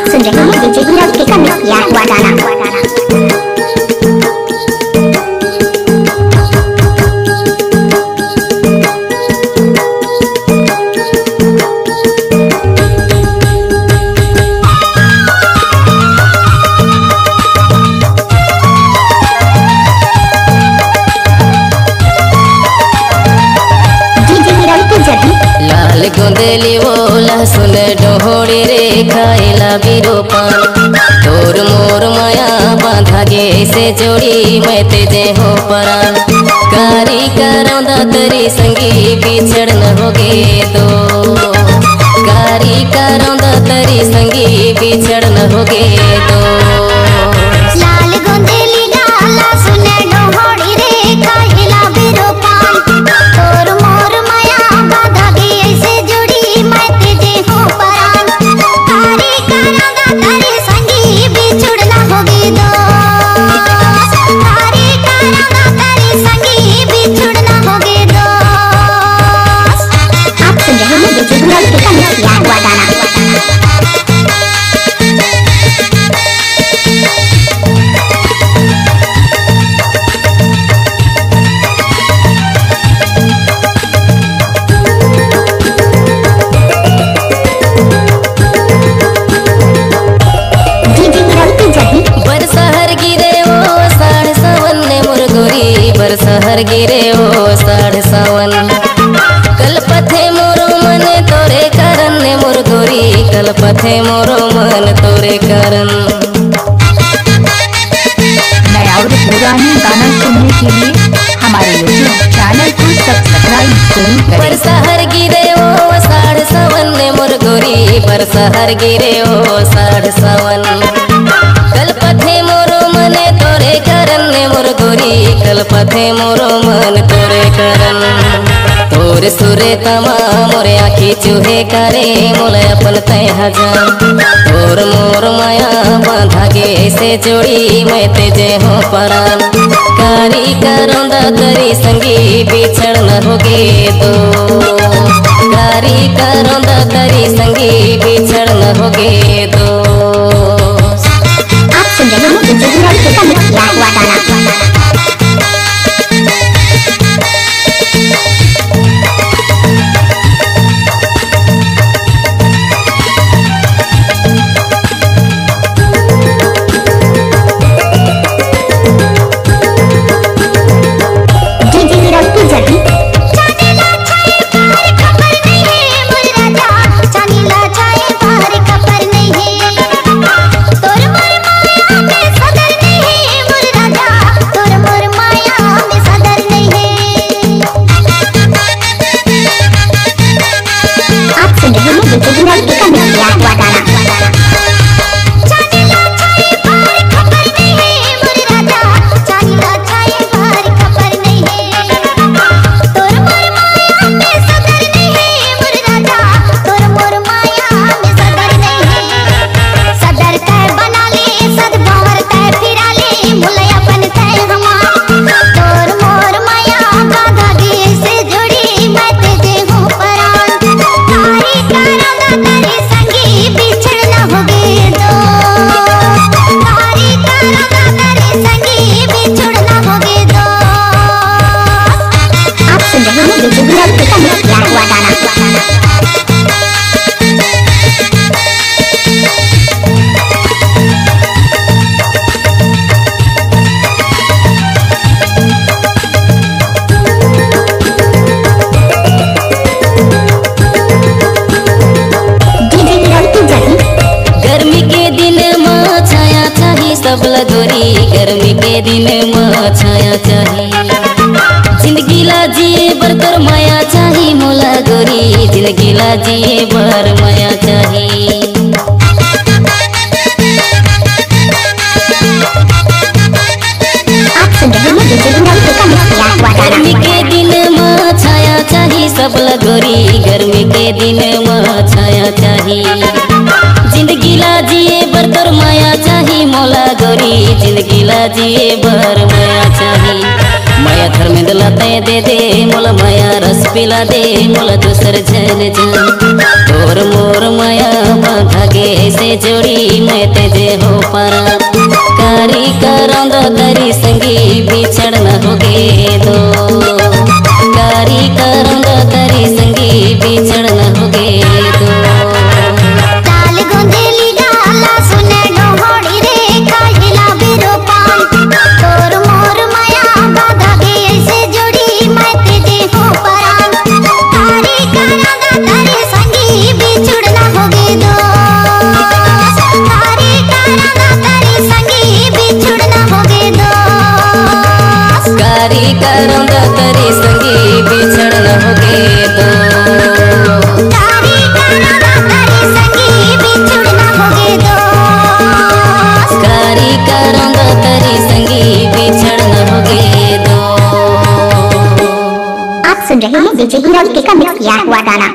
आप सुन रहे हैं डीजे हीरज के मिक्स किया हुआ गाना। लाल गोंदेली वो लहसुन डोहड़ी रे खाइला बिरो पान तोर मोर माया बांधा गे से जोड़ी मैं तेजे हो परान कारी करौंदा तरी संगी बिछड़ न होगे दो कारी करौंदा तरी संगी बिछड़ न होगे दो। लाल गोंदेली गाला सुने डोहड़ी रे खाइला बिरो पान तोर मोर माया बांधा गे ऐसे जोड़ी मैं तेजे हो परान कारी करौंदा तरी संगी बिछड़ न होगे दो कारी करौंदा तरी संगी बिछड़ न होगे दो। आप सुन रहे हैं डीजे हीरज के मिक्स किया हुआ गाना। बरसहर गिरे ओ साढ़ सावन कल पथे मोरो मन तोरे करन ने मोर गोरी कल पथे मोरो मन तोरे करन। नया और पुराने गाना सुनने के लिए हमारे यूट्यूब चैनल को सब्सक्राइब करें। बरसहर गिरे ओ साढ़ सावन ने मोर गोरी बरसहर गिरे ओ साढ़ सावन कल पथे मोरो मन तोरे करन ने मोर गोरी कल पथे मोरो मन तोरे करन तोरे सुरे तमा मोरे आखी चूहे करे मोले अपन तय हजान तोर मोर माया बांधा गे से जोड़ी मैं तेजे हो परान कारी करौंदा तरी संगी बिछड़ न होगे दो कारी करौंदा तरी संगी बिछड़ न होगे दो। आप सुन रहे हैं डीजे हीरज के मिक्स किया हुआ गाना। सबला गोरी गर्मी के दिन में छाया चाहिए जिंदगी ला जिए बर तोर माया चाहिए मोला गोरी जिंदगी ला जिए बर माया चाहिए। आप सुन रहे हैं डीजे हीरज के मिक्स किया हुआ गाना। गर्मी के दिन में छाया चाहिए सबला गोरी गर्मी के दिन में छाया चाहिए जिंदगी ला जिए बर तोर माया चाहिए मोला गोरी जिंदगी ला जिए बर माया चाहिए माया धर्मेंद्र लते दे दे मोल माया रस पिला दे मोल दूसर जन जन तोर मोर माया बांधगे ऐसे जोड़ी मैं तेजे हो पारा कारी करंद तरी संगी बिछड़ न होगे दो कारी करंद तरी संगी बिछड़ न होगे दो लाल गोंदेली डाला सुने डोहड़ी रे काहिला बिरो पान तोर मोर माया बांधगे ऐसे जोड़ी मैं तेजे हो परान कारी करंद तरी संगी बिछड़ न होगे दो कारी करंद तरी संगी बिछड़ न होगे दो कारी करंद तरी संगी बिछड़ न होगे दो कारी करंद तरी संगी बिछड़ न होगे दो कारी करंद तरी संगी बिछड़ न होगे दो। आप सुन रहे हैं डीजे हीरो का मिक्स किया हुआ गाना।